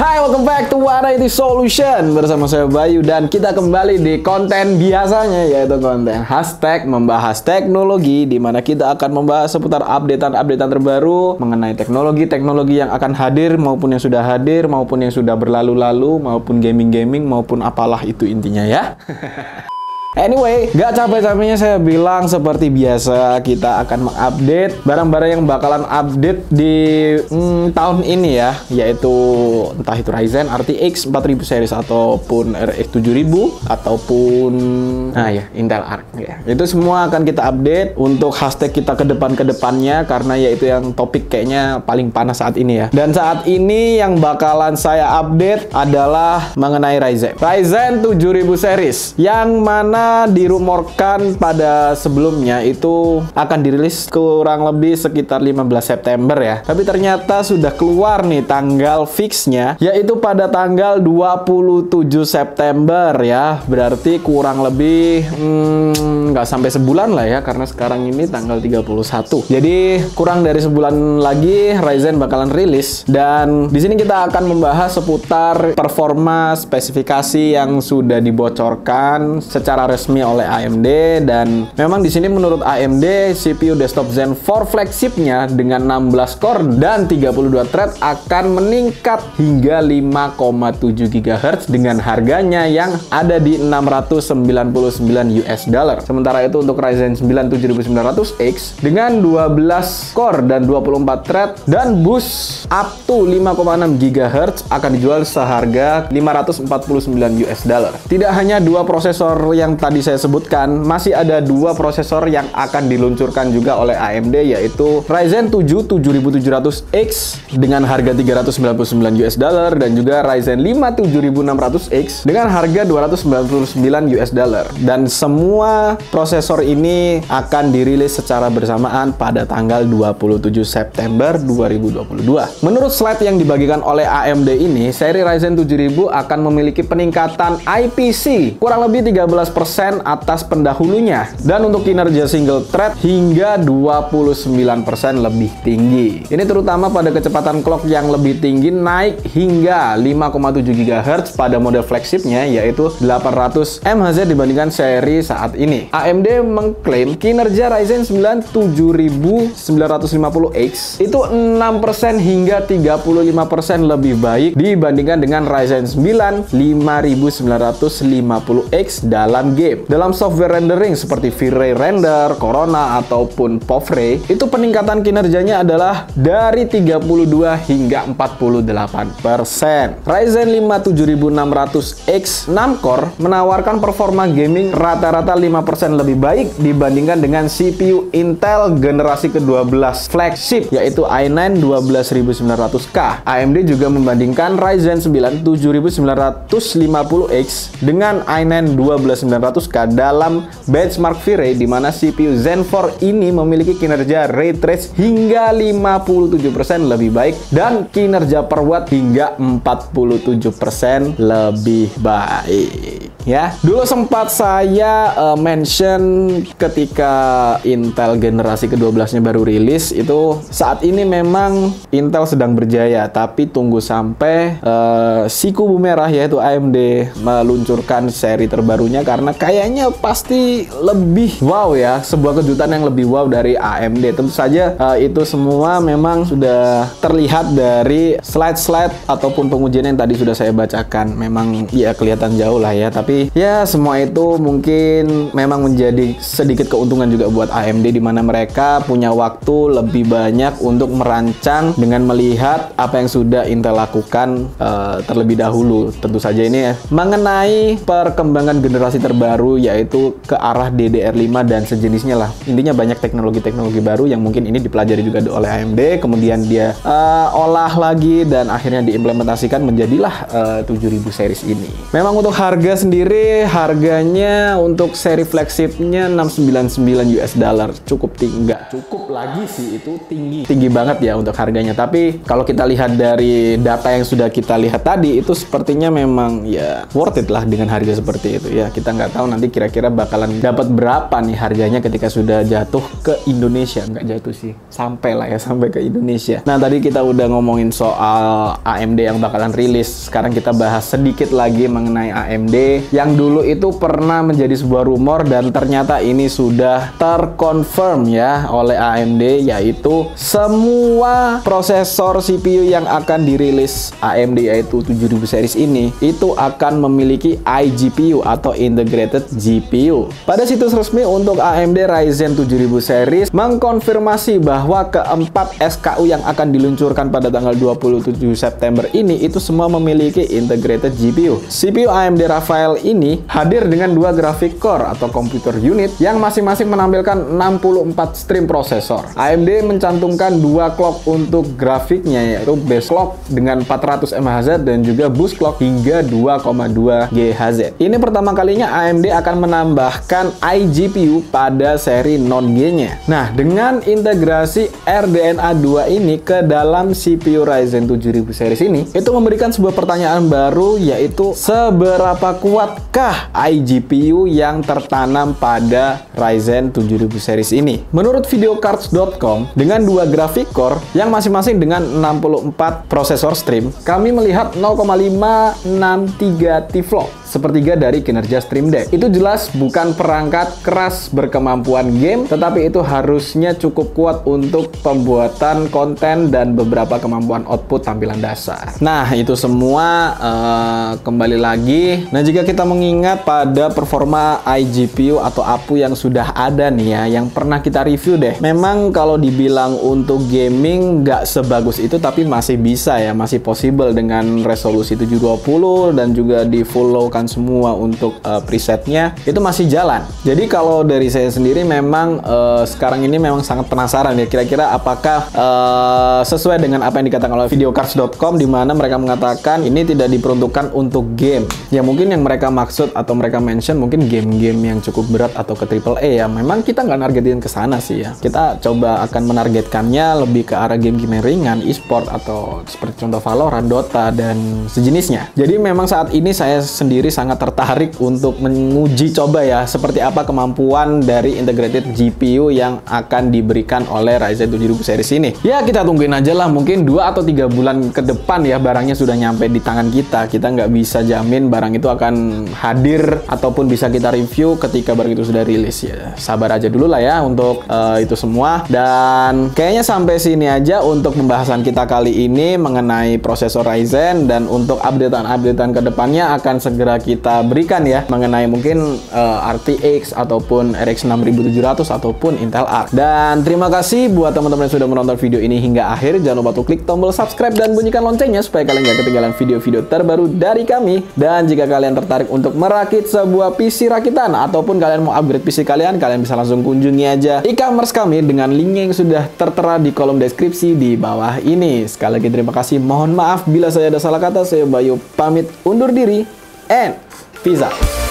Hai, welcome back to What IT Solution. Bersama saya Bayu dan kita kembali di konten biasanya, yaitu konten hashtag membahas teknologi, di mana kita akan membahas seputar updatean terbaru mengenai teknologi yang akan hadir maupun yang sudah hadir maupun yang sudah berlalu-lalu maupun gaming maupun apalah itu intinya ya. Anyway, gak capek-capeknya saya bilang seperti biasa kita akan mengupdate barang-barang yang bakalan update di tahun ini ya, yaitu entah itu Ryzen RTX 4000 series ataupun RX 7000 ataupun Intel Arc ya. Itu semua akan kita update untuk hashtag kita ke depannya karena yaitu yang topik kayaknya paling panas saat ini ya. Dan saat ini yang bakalan saya update adalah mengenai Ryzen 7000 series yang mana dirumorkan pada sebelumnya itu akan dirilis kurang lebih sekitar 15 September ya. Tapi ternyata sudah keluar nih tanggal fixnya, yaitu pada tanggal 27 September ya. Berarti kurang lebih nggak sampai sebulan lah ya, karena sekarang ini tanggal 31. Jadi kurang dari sebulan lagi Ryzen bakalan rilis, dan di sini kita akan membahas seputar performa spesifikasi yang sudah dibocorkan secara resmi oleh AMD. Dan memang di sini menurut AMD CPU desktop Zen 4 flagshipnya dengan 16 core dan 32 thread akan meningkat hingga 5,7 GHz dengan harganya yang ada di $699. Sementara itu untuk Ryzen 9 7900X dengan 12 core dan 24 thread dan boost up to 5,6 GHz akan dijual seharga $549. Tidak hanya dua prosesor yang tadi saya sebutkan, masih ada dua prosesor yang akan diluncurkan juga oleh AMD, yaitu Ryzen 7 7700X dengan harga $399 dan juga Ryzen 5 7600X dengan harga $299. Dan semua prosesor ini akan dirilis secara bersamaan pada tanggal 27 September 2022. Menurut slide yang dibagikan oleh AMD ini, seri Ryzen 7000 akan memiliki peningkatan IPC kurang lebih 13% atas pendahulunya, dan untuk kinerja single thread hingga 29% lebih tinggi. Ini terutama pada kecepatan clock yang lebih tinggi, naik hingga 5,7 GHz pada model flagshipnya, yaitu 800 MHz dibandingkan seri saat ini. AMD mengklaim kinerja Ryzen 9 7950X itu 6% hingga 35% lebih baik dibandingkan dengan Ryzen 9 5950X dalam game. Dalam software rendering seperti V-Ray Render, Corona, ataupun POV-Ray, itu peningkatan kinerjanya adalah dari 32 hingga 48%. Ryzen 5 7600X 6 core menawarkan performa gaming rata-rata 5% lebih baik dibandingkan dengan CPU Intel generasi ke-12 flagship, yaitu i9 12900K. AMD juga membandingkan Ryzen 9 7950X dengan i9 12900K dalam benchmark V-Ray, di mana CPU Zen 4 ini memiliki kinerja ray trace hingga 57% lebih baik dan kinerja per watt hingga 47% lebih baik. Ya, dulu sempat saya mention ketika Intel generasi ke-12-nya baru rilis, itu saat ini memang Intel sedang berjaya, tapi tunggu sampai si kubu merah yaitu AMD meluncurkan seri terbarunya, karena kayaknya pasti lebih wow ya, sebuah kejutan yang lebih wow dari AMD. Tentu saja itu semua memang sudah terlihat dari slide-slide ataupun pengujian yang tadi sudah saya bacakan. Memang ya kelihatan jauh lah ya, tapi ya semua itu mungkin memang menjadi sedikit keuntungan juga buat AMD, di mana mereka punya waktu lebih banyak untuk merancang dengan melihat apa yang sudah Intel lakukan terlebih dahulu. Tentu saja ini ya mengenai perkembangan generasi terbaru, yaitu ke arah DDR5 dan sejenisnya lah. Intinya banyak teknologi-teknologi baru yang mungkin ini dipelajari juga oleh AMD, kemudian dia olah lagi dan akhirnya diimplementasikan menjadilah 7000 series ini. Memang untuk harga sendiri sendiri harganya untuk seri flagshipnya 699 US dollar. Cukup tinggi, nggak cukup lagi sih, itu tinggi banget ya untuk harganya. Tapi kalau kita lihat dari data yang sudah kita lihat tadi, itu sepertinya memang ya worth it lah dengan harga seperti itu ya. Kita nggak tahu nanti kira-kira bakalan dapat berapa nih harganya ketika sudah jatuh ke Indonesia. Nggak jatuh sih, sampai lah ya, sampai ke Indonesia. Nah, tadi kita udah ngomongin soal AMD yang bakalan rilis. Sekarang kita bahas sedikit lagi mengenai AMD yang dulu itu pernah menjadi sebuah rumor dan ternyata ini sudah terkonfirm ya oleh AMD, yaitu semua prosesor CPU yang akan dirilis AMD yaitu 7000 series ini itu akan memiliki iGPU atau Integrated GPU. Pada situs resmi untuk AMD Ryzen 7000 series mengkonfirmasi bahwa keempat SKU yang akan diluncurkan pada tanggal 27 September ini itu semua memiliki Integrated GPU. CPU AMD Raphael ini hadir dengan dua graphic core atau computer unit yang masing-masing menampilkan 64 stream prosesor. AMD mencantumkan dua clock untuk grafiknya, yaitu base clock dengan 400 MHz dan juga boost clock hingga 2,2 GHz. Ini pertama kalinya AMD akan menambahkan iGPU pada seri non-G-nya. Nah, dengan integrasi RDNA 2 ini ke dalam CPU Ryzen 7000 series ini, itu memberikan sebuah pertanyaan baru, yaitu seberapa kuatkah iGPU yang tertanam pada Ryzen 7000 series ini. Menurut videocards.com, dengan dua graphic core yang masing-masing dengan 64 prosesor stream, kami melihat 0,563 T-Float, sepertiga dari kinerja Stream Deck. Itu jelas bukan perangkat keras berkemampuan game, tetapi itu harusnya cukup kuat untuk pembuatan konten dan beberapa kemampuan output tampilan dasar. Nah, itu semua kembali lagi. Nah, jika kita mengingat pada performa iGPU atau APU yang sudah ada nih ya, yang pernah kita review deh, memang kalau dibilang untuk gaming nggak sebagus itu, tapi masih bisa ya, masih possible dengan resolusi 720 dan juga di full low kan semua untuk presetnya, itu masih jalan. Jadi kalau dari saya sendiri memang sekarang ini memang sangat penasaran ya, kira-kira apakah sesuai dengan apa yang dikatakan oleh videocards.com, di mana mereka mengatakan ini tidak diperuntukkan untuk game. Ya mungkin yang mereka maksud atau mereka mention mungkin game-game yang cukup berat atau ke AAA ya. Memang kita nggak nargetin ke sana sih ya. Kita coba akan menargetkannya lebih ke arah game-game yang ringan, e-sport atau seperti contoh Valorant, Dota dan sejenisnya. Jadi memang saat ini saya sendiri sangat tertarik untuk menguji coba ya seperti apa kemampuan dari integrated GPU yang akan diberikan oleh Ryzen 7000 series ini. Ya kita tungguin aja lah, mungkin 2 atau 3 bulan ke depan ya barangnya sudah nyampe di tangan kita. Kita nggak bisa jamin barang itu akan hadir ataupun bisa kita review ketika barang itu sudah rilis ya. Sabar aja dulu lah ya untuk itu semua. Dan kayaknya sampai sini aja untuk pembahasan kita kali ini mengenai prosesor Ryzen, dan untuk updatean-updatean kedepannya akan segera kita berikan ya mengenai mungkin RTX ataupun RX 6700 ataupun Intel Arc. Dan terima kasih buat teman-teman yang sudah menonton video ini hingga akhir. Jangan lupa untuk klik tombol subscribe dan bunyikan loncengnya supaya kalian gak ketinggalan video-video terbaru dari kami. Dan jika kalian tertarik untuk merakit sebuah PC rakitan ataupun kalian mau upgrade PC kalian bisa langsung kunjungi aja e-commerce kami dengan linknya yang sudah tertera di kolom deskripsi di bawah ini. Sekali lagi terima kasih, mohon maaf bila saya ada salah kata. Saya Bayu pamit undur diri and peace out.